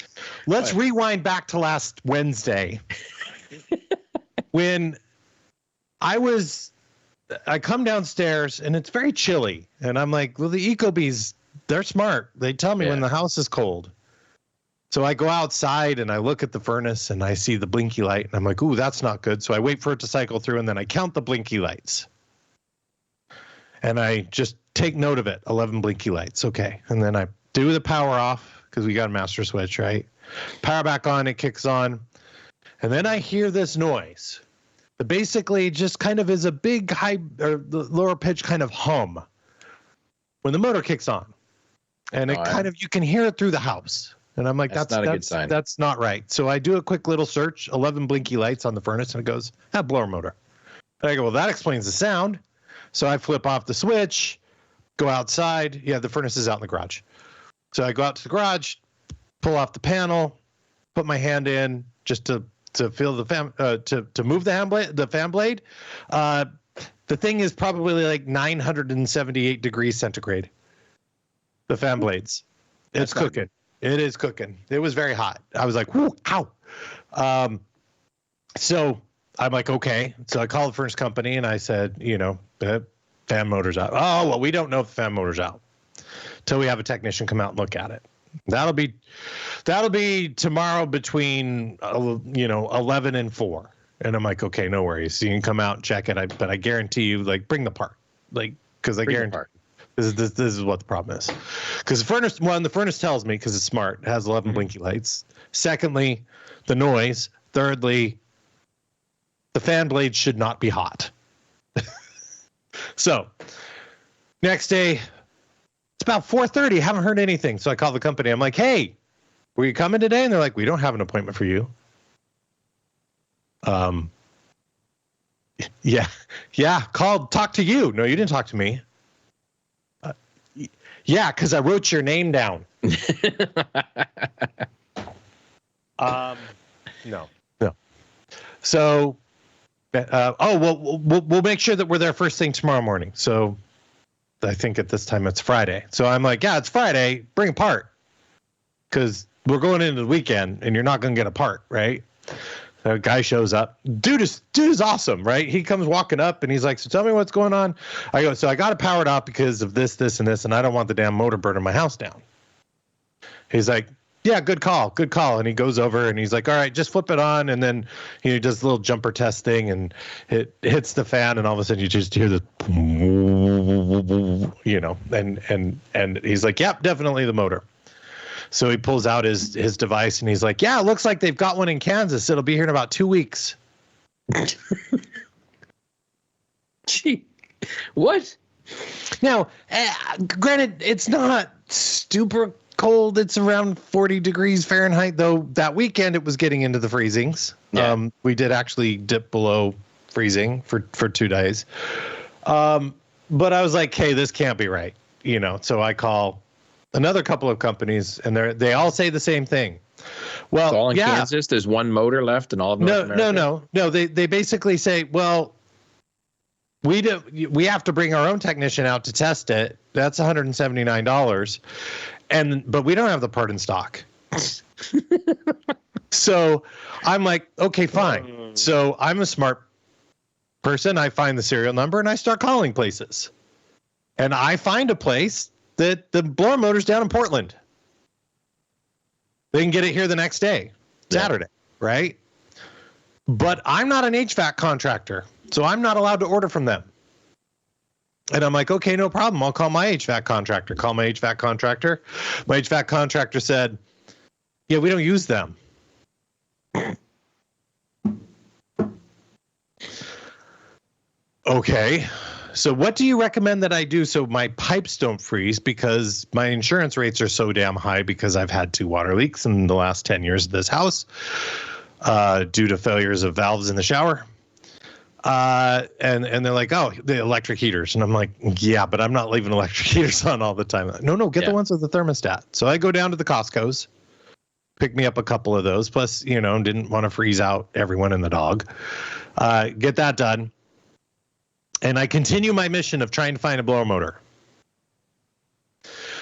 Let's rewind back to last Wednesday when I come downstairs and it's very chilly and I'm like, well, the Ecobees, they're smart. They tell me when the house is cold. So I go outside and I look at the furnace and I see the blinky light and I'm like, ooh, that's not good. So I wait for it to cycle through and then I count the blinky lights. And I just take note of it, 11 blinky lights. Okay. And then I do the power off because we got a master switch, right? Power back on, it kicks on. And then I hear this noise. It basically just kind of is a big high or lower pitch kind of hum when the motor kicks on. And it you can hear it through the house. And I'm like, that's not a good sign. That's not right. So I do a quick little search, 11 blinky lights on the furnace, and it goes, blower motor. And I go, well, that explains the sound. So I flip off the switch, go outside. Yeah, the furnace is out in the garage. So I go out to the garage, pull off the panel, put my hand in just to feel the to move the fan blade. The thing is probably like 978 degrees centigrade. The fan blades. It's cooking. It is cooking. It was very hot. I was like, whoo, ow. So I'm like, okay. So I called the furnace company and I said, the fan motor's out. Oh, well, we don't know if the fan motor's out till we have a technician come out and look at it. That'll be tomorrow between 11 and 4. And I'm like, okay, no worries. So you can come out and check it. But I guarantee you, bring the part, because I guarantee this is what the problem is. Because the furnace tells me, because it's smart, it has 11 blinky lights. Secondly, the noise. Thirdly, the fan blade should not be hot. So next day, it's about 4:30. Haven't heard anything. So I call the company. I'm like, hey, were you coming today? And they're like, we don't have an appointment for you. Yeah, called, talk to you. No, you didn't talk to me. Yeah, because I wrote your name down. No. So, we'll make sure that we're there first thing tomorrow morning. So, I think at this time it's Friday. So I'm like, yeah, it's Friday. Bring a part, because we're going into the weekend, and you're not going to get a part, right? A guy shows up. Dude is awesome, right? He comes walking up and he's like, so tell me what's going on. I go, so I got it powered off because of this, and this, and I don't want the damn motor burning my house down. He's like, yeah, good call. And he goes over and he's like, all right, just flip it on. And then he does a little jumper test thing and it hits the fan and all of a sudden you just hear the, and he's like, yep, definitely the motor. So he pulls out his device and he's like, yeah, it looks like they've got one in Kansas. It'll be here in about 2 weeks. Gee, what? Now, granted, it's not super cold. It's around 40 degrees Fahrenheit, though that weekend it was getting into the freezings. Yeah. We did actually dip below freezing for 2 days. But I was like, hey, this can't be right. So I call another couple of companies, and they all say the same thing. Well, it's all in Kansas. There's one motor left in all of North America. No. They basically say, well, we have to bring our own technician out to test it. That's $179, but we don't have the part in stock. So I'm like, okay, fine. So I'm a smart person. I find the serial number and I start calling places, and I find a place that the blower motor's down in Portland. They can get it here the next day, Saturday, right? But I'm not an HVAC contractor, so I'm not allowed to order from them. And I'm like, okay, no problem. I'll call my HVAC contractor. Call my HVAC contractor. My HVAC contractor said, yeah, we don't use them. Okay. So what do you recommend that I do so my pipes don't freeze? Because my insurance rates are so damn high because I've had 2 water leaks in the last 10 years of this house due to failures of valves in the shower. And they're like, oh, the electric heaters. And I'm like, yeah, but I'm not leaving electric heaters on all the time. No, get the ones with the thermostat. So I go down to the Costco's, pick me up a couple of those. Plus, didn't want to freeze out everyone and the dog. Get that done. And I continue my mission of trying to find a blower motor.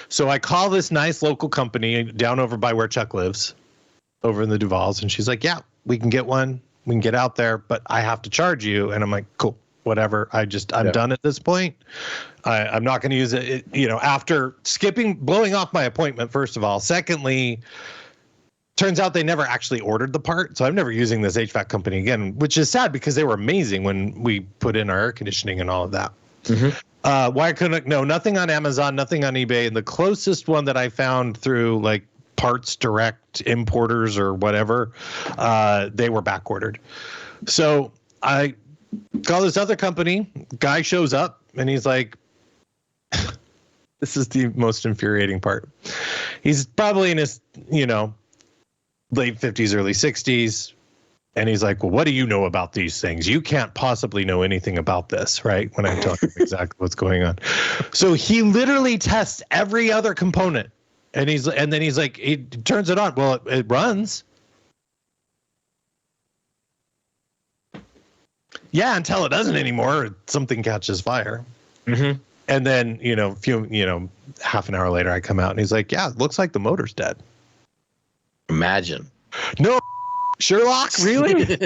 So I call this nice local company down over by where Chuck lives, over in the Duvals. And she's like, yeah, we can get one. We can get out there, but I have to charge you. And I'm like, cool, whatever. I'm done at this point. I'm not going to use it, after blowing off my appointment, first of all. Secondly, turns out they never actually ordered the part. So I'm never using this HVAC company again, which is sad because they were amazing when we put in our air conditioning and all of that. Mm-hmm. Nothing on Amazon, nothing on eBay. And the closest one that I found through like Parts Direct importers or whatever, they were back ordered. So I call this other company. Guy shows up and he's like, this is the most infuriating part. He's probably in his, late 50s, early 60s. And he's like, well, what do you know about these things? You can't possibly know anything about this, right? When I'm telling you exactly what's going on. So he literally tests every other component. And then he's like, he turns it on. Well, it runs. Yeah, until it doesn't anymore. Something catches fire. Mm-hmm. And then, half an hour later, I come out and he's like, yeah, it looks like the motor's dead. Imagine. No, Sherlock, really?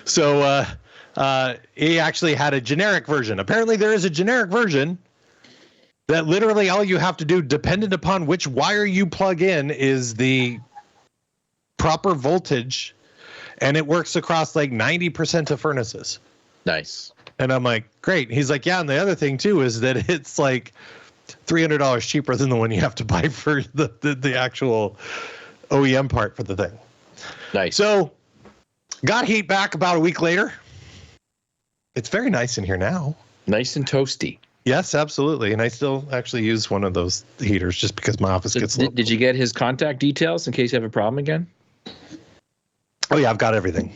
So he actually had a generic version. Apparently there is a generic version that literally all you have to do, dependent upon which wire you plug in, is the proper voltage, and it works across like 90% of furnaces. Nice. And I'm like, great. He's like, yeah, and the other thing too is that it's like $300 cheaper than the one you have to buy for the actual OEM part for the thing. Nice. So got heat back about a week later. It's very nice in here now. Nice and toasty. Yes, absolutely. And I still actually use one of those heaters just because my office gets low. Did you get his contact details in case you have a problem again? Oh, yeah, I've got everything.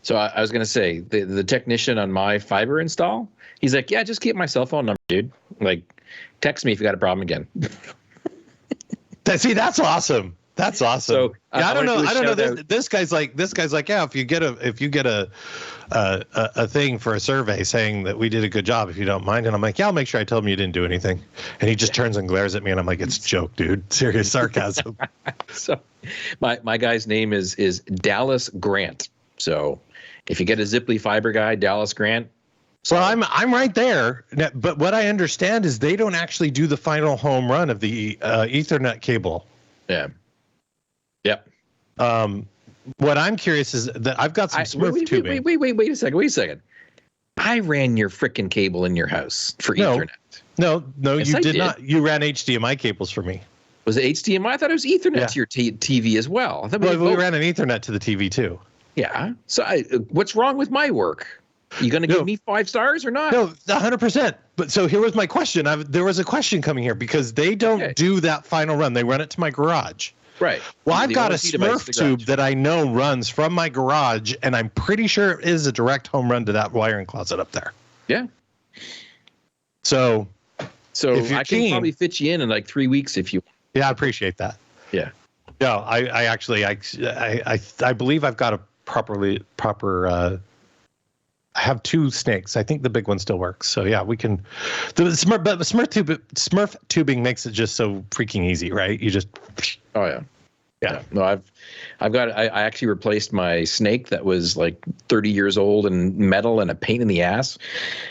So I was going to say, the technician on my fiber install, he's like, yeah, just keep my cell phone number, dude. Like, text me if you got a problem again. See, that's awesome. That's awesome. So, yeah, I don't know. This guy's like, yeah, if you get a thing for a survey saying that we did a good job, if you don't mind. And I'm like, yeah, I'll make sure I tell him you didn't do anything. And he just turns and glares at me, and I'm like, it's a joke, dude. Serious sarcasm. So my guy's name is Dallas Grant. So if you get a Ziply fiber guy, Dallas Grant. So I'm right there. But what I understand is they don't actually do the final home run of the Ethernet cable. Yeah. Yep. What I'm curious is that I've got some Smurf tubing. Wait a second. I ran your frickin' cable in your house for Ethernet. No, Yes, you I did did. not. You ran HDMI cables for me. Was it HDMI? I thought it was Ethernet to your TV as well. I thought We ran an Ethernet to the TV too. Yeah. So what's wrong with my work? You going to give me 5 stars or not? No, 100%. But so here was my question. There was a question coming here because they don't do that final run. They run it to my garage. Right. Well, I've got a Smurf tube that I know runs from my garage, and I'm pretty sure it is a direct home run to that wiring closet up there. Yeah. So I can probably fit you in like 3 weeks if you want. Yeah, I appreciate that. Yeah. No, I actually believe I've got a proper I have 2 snakes. I think the big one still works. So yeah, we can. The Smurf tubing makes it just so freaking easy, right? You just. Oh yeah. Yeah. No, I've got. I actually replaced my snake that was like 30 years old and metal and a pain in the ass,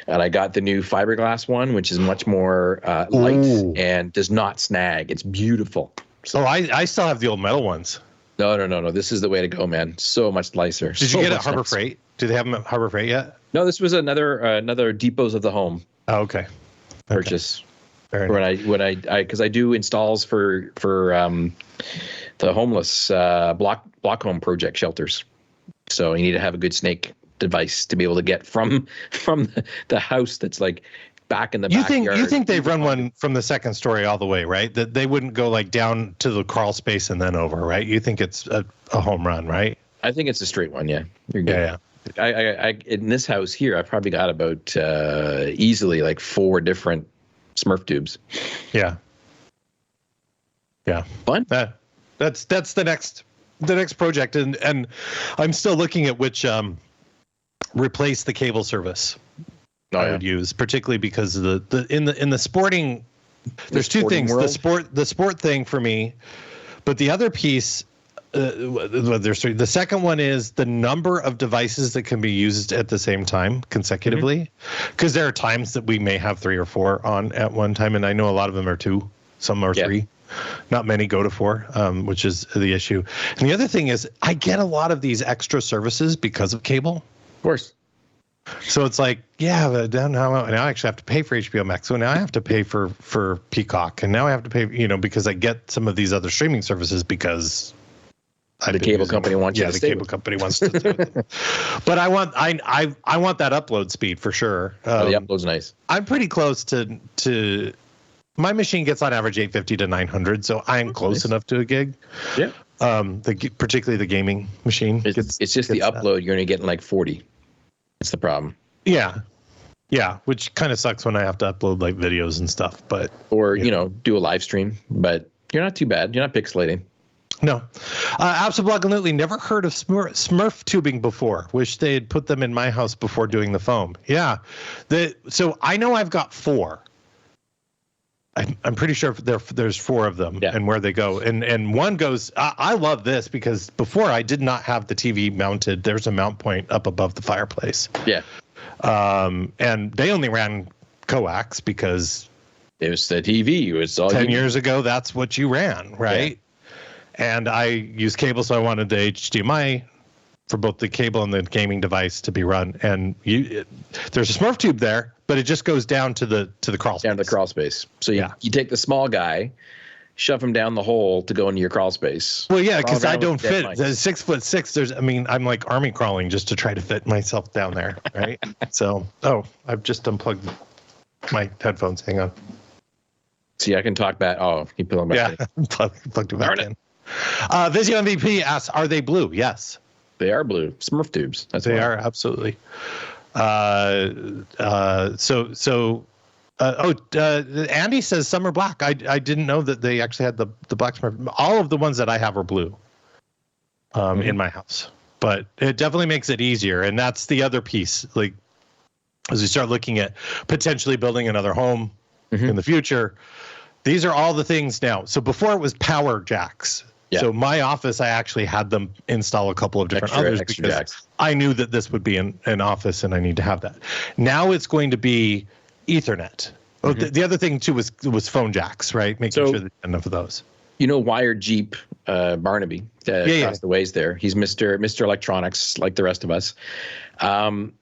and I got the new fiberglass one, which is much more light and does not snag. It's beautiful. So I still have the old metal ones. No. This is the way to go, man. So much nicer. Did you get it at Harbor Freight? Do they have them at Harbor Freight yet? No, this was another Depots of the Home. Oh, okay. Purchase. When I because I do installs for the homeless block home project shelters. So you need to have a good snake device to be able to get from the house that's like back in the backyard. You think they've run one from the second story all the way, right? That they wouldn't go like down to the crawl space and then over, right? You think it's a home run, right? I think it's a straight one. Yeah, you're good. Yeah. I in this house here, I probably got about easily like 4 different Smurf tubes. Yeah. Fun. That's the next project, and I'm still looking at which replace the cable service I would use, particularly because of in the sporting. There's 2 things: world? the sport thing for me, but the other piece. There's 3. The second one is the number of devices that can be used at the same time consecutively, because there are times that we may have 3 or 4 on at one time, and I know a lot of them are 2, some are 3. Not many go to 4, which is the issue. And the other thing is I get a lot of these extra services because of cable. Of course. So it's like, but now I actually have to pay for HBO Max. So now I have to pay for Peacock, and now I have to pay, because I get some of these other streaming services because the cable company wants you to stay. Yeah, the cable company wants to do it. But I want that upload speed for sure. The upload's nice. I'm pretty close to my machine gets on average 850 to 900, so I'm close enough to a gig. Yeah. Particularly the gaming machine. It's just the upload. You're only getting like 40. That's the problem. Yeah, which kind of sucks when I have to upload like videos and stuff. But do a live stream. But you're not too bad. You're not pixelating. No. Absolutely never heard of Smurf tubing before. Wish they had put them in my house before doing the foam. Yeah. So I know I've got 4. I'm pretty sure there's 4 of them and where they go. And one goes, I love this because before I did not have the TV mounted. There's a mount point up above the fireplace. Yeah. And they only ran coax because it was the TV. It was all 10 years ago. That's what you ran, right? Yeah. And I use cable, so I wanted the HDMI for both the cable and the gaming device to be run. And there's a Smurf tube there, but it just goes down to the crawl space. Down to the crawl space. So you take the small guy, shove him down the hole to go into your crawl space. Well, yeah, because I don't fit. The 6'6". I'm like army crawling just to try to fit myself down there, right? So, I've just unplugged my headphones. Hang on. See, I can talk back. Oh, you put them back in. Yeah, plugged it back in. Visio MVP asks, are they blue? Yes. They are blue. Smurf tubes. They are, absolutely. Andy says some are black. I didn't know that they actually had the black Smurf. All of the ones that I have are blue in my house. But it definitely makes it easier. And that's the other piece. Like, as we start looking at potentially building another home in the future, these are all the things now. So before it was power jacks. Yeah. So my office, I actually had them install a couple of different others because jacks. I knew that this would be an office and I need to have that. Now it's going to be Ethernet. Oh, the other thing too was phone jacks, right? Making sure that enough of those. Wired Jeep Barnaby across the ways there. He's Mr. Electronics like the rest of us.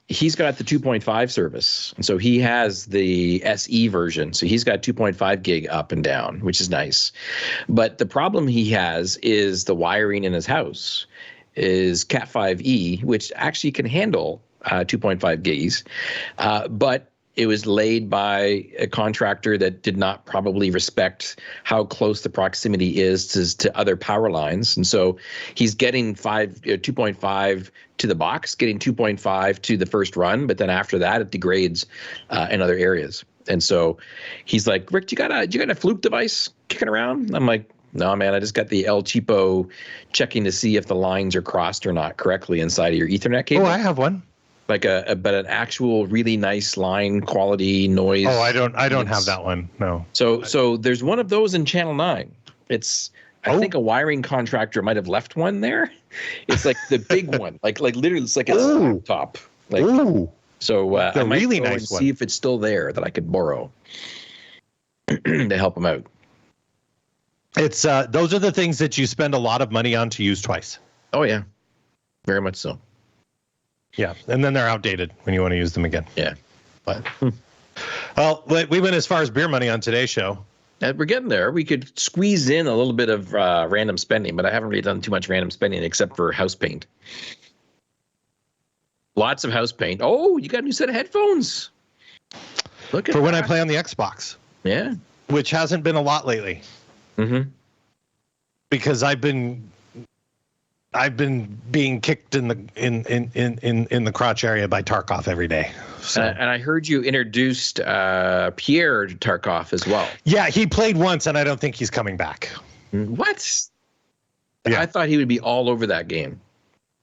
He's got the 2.5 service, and so he has the SE version. So he's got 2.5 gig up and down, which is nice. But the problem he has is the wiring in his house is Cat5e, which actually can handle 2.5 gigs, but it was laid by a contractor that did not probably respect how close the proximity is to other power lines. And so he's getting 2.5 to the box, getting 2.5 to the first run, but then after that it degrades in other areas. And so he's like, Rick, do you got a Fluke device kicking around? I'm like, no, man, I just got the El Cheapo checking to see if the lines are crossed or not correctly inside of your Ethernet cable. Oh, I have one. Like but an actual really nice line quality noise. Oh, I don't have that one. No. So there's one of those in Channel 9. I think a wiring contractor might have left one there. It's like the big one, like literally it's like a laptop. Like, so I might really go nice and see if it's still there that I could borrow to help him out. It's those are the things that you spend a lot of money on to use twice. Oh yeah, very much so. Yeah, and then they're outdated when you want to use them again. Yeah. But well, we went as far as beer money on today's show. We're getting there. We could squeeze in a little bit of random spending, but I haven't really done too much random spending except for house paint. Lots of house paint. Oh, you got a new set of headphones. Look at for when I play on the Xbox. Yeah. Which hasn't been a lot lately. Mm-hmm. Because I've been being kicked in the crotch area by Tarkov every day. So. And I heard you introduced Pierre to Tarkov as well. Yeah, he played once, and I don't think he's coming back. What? Yeah. I thought he would be all over that game.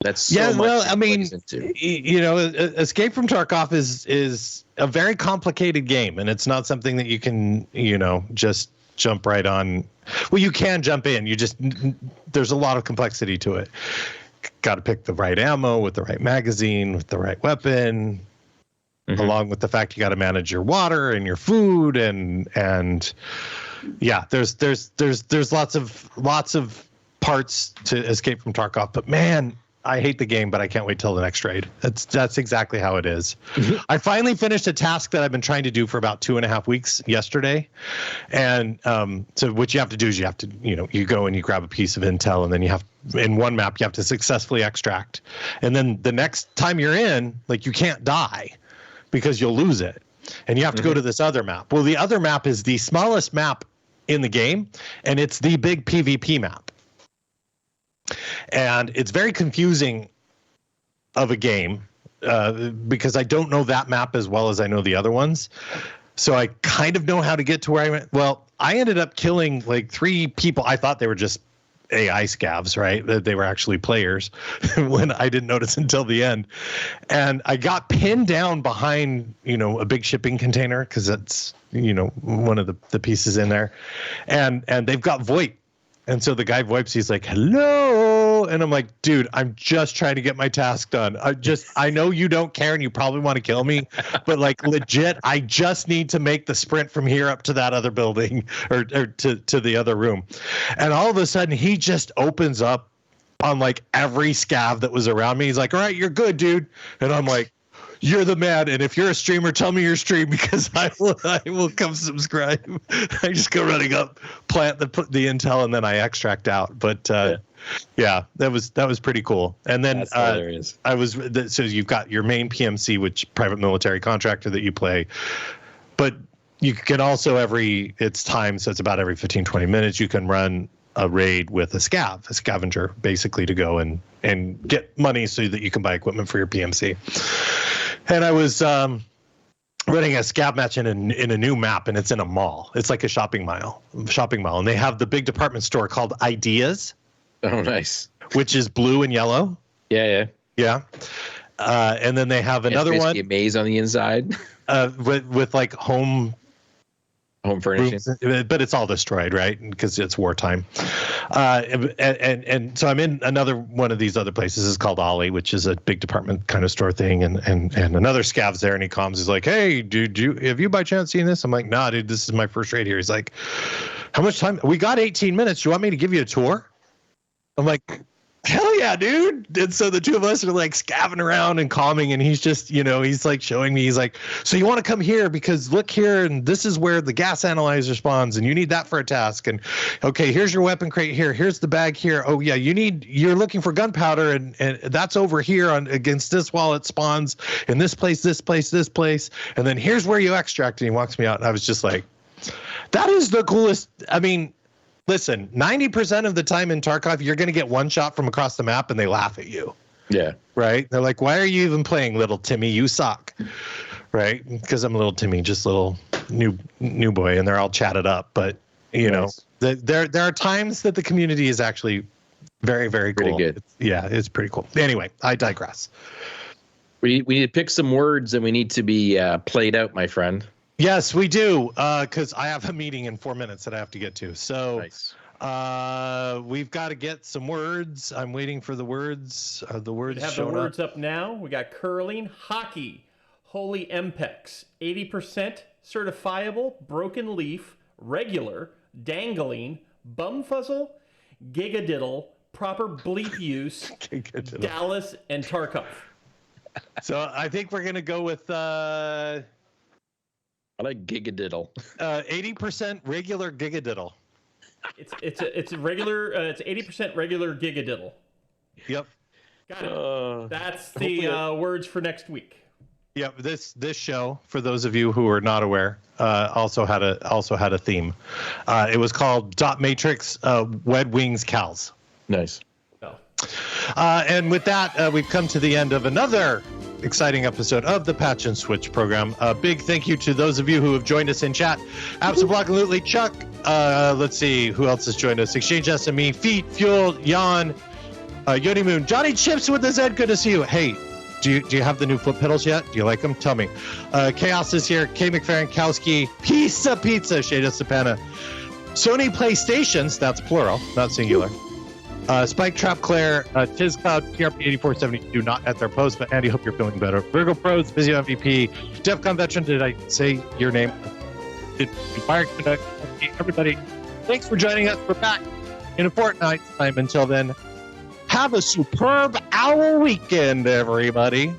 That's so much I mean, Escape from Tarkov is a very complicated game, and it's not something that you can, just jump right on. Well, you can jump in. There's a lot of complexity to it. Got to pick the right ammo with the right magazine, with the right weapon, along with the fact you got to manage your water and your food and yeah, there's lots of parts to Escape from Tarkov. But man, I hate the game, but I can't wait till the next raid. That's exactly how it is. I finally finished a task that I've been trying to do for about 2.5 weeks yesterday. And so what you have to do is you have to, you go and you grab a piece of intel, and then in one map, you have to successfully extract. And then the next time you're in, you can't die because you'll lose it. And you have to go to this other map. Well, the other map is the smallest map in the game, and it's the big PvP map. And it's very confusing of a game because I don't know that map as well as I know the other ones. So I kind of know how to get to where I went. Well, I ended up killing 3 people. I thought they were just AI scavs, right? That they were actually players when I didn't notice until the end. And I got pinned down behind, a big shipping container because that's, one of the pieces in there. And they've got VoIP. And so the guy VoIPs, he's like, hello. And I'm like, dude, I'm just trying to get my task done. I know you don't care and you probably want to kill me, but legit, I just need to make the sprint from here up to that other building or to the other room. And all of a sudden he just opens up on every scav that was around me. He's like, all right, you're good, dude. And I'm like, you're the man, and if you're a streamer, tell me your stream because I will come subscribe. I just go running up, plant the intel, and then I extract out. But yeah, that was pretty cool. And then so you've got your main PMC, which private military contractor that you play, but you can also it's time, so it's about every 15-20 minutes you can run a raid with a scavenger, basically to go and get money so that you can buy equipment for your PMC. And I was running a scav match in a new map, and it's in a mall. It's like a shopping mall, and they have the big department store called Ideas. Oh, nice. Which is blue and yellow. Yeah. And then they have another one. A maze on the inside. with home home furnishings, but it's all destroyed, right? Because it's wartime. And so I'm in another one of these other places. It's called Ollie, which is a big department kind of store thing. And another scav's there, and he comes. He's like, "Hey, dude, have you by chance seen this?" I'm like, "Nah, dude, this is my first raid here." He's like, "How much time? We got 18 minutes. Do you want me to give you a tour?" I'm like, hell yeah, dude. And so the two of us are like scavenging around and calming, and he's just, he's like showing me, he's like, so you want to come here because look here, and this is where the gas analyzer spawns, and you need that for a task. And okay, here's your weapon crate here. Here's the bag here. Oh yeah, you're looking for gunpowder, and that's over here against this wall. It spawns in this place, this place, this place. And then here's where you extract. And he walks me out, and I was just like, that is the coolest. I mean, listen, 90% of the time in Tarkov, you're going to get one shot from across the map and they laugh at you. Yeah. Right? They're like, why are you even playing, little Timmy? You suck. Right? Because I'm a little Timmy, just little new boy, and they're all chatted up. But, there are times that the community is actually very, very cool. Pretty good. It's pretty cool. Anyway, I digress. We need to pick some words, and we need to be played out, my friend. Yes, we do, because I have a meeting in 4 minutes that I have to get to. So Nice. We've got to get some words. I'm waiting for the words. The words We have the words up now. We got curling, hockey, holy MPEX, 80% certifiable, broken leaf, regular, dangling, bumfuzzle, gigadiddle, proper bleep use, Dallas, and Tarkov. So I think we're going to go with... I like gigadiddle. 80% regular gigadiddle. It's a regular. It's 80% regular gigadiddle. Yep. Got it. That's the words for next week. Yep. This show, for those of you who are not aware, also had a theme. It was called DotMatrix WedWings Cows. Nice. Oh. And with that, we've come to the end of another exciting episode of the Patch and Switch program. A big thank you to those of you who have joined us in chat. Absolutely, Chuck. Let's see who else has joined us. Exchange SME, Feet, Fuel, Jan, Yoni Moon, Johnny Chips with the Z. Good to see you. Hey, do you have the new foot pedals yet? Do you like them? Tell me. Chaos is here. K. McFerrin, Pizza, Shada Sapana. Sony PlayStations, that's plural, not singular. Spike Trap Claire, Tiz Cloud, TRP 8472, not at their post, but Andy, hope you're feeling better. Virgo Pros, Vizio MVP, DEFCON Veteran, did I say your name? Fire Connect, everybody, thanks for joining us. We're back in a fortnight's time. Until then, have a superb owl weekend, everybody.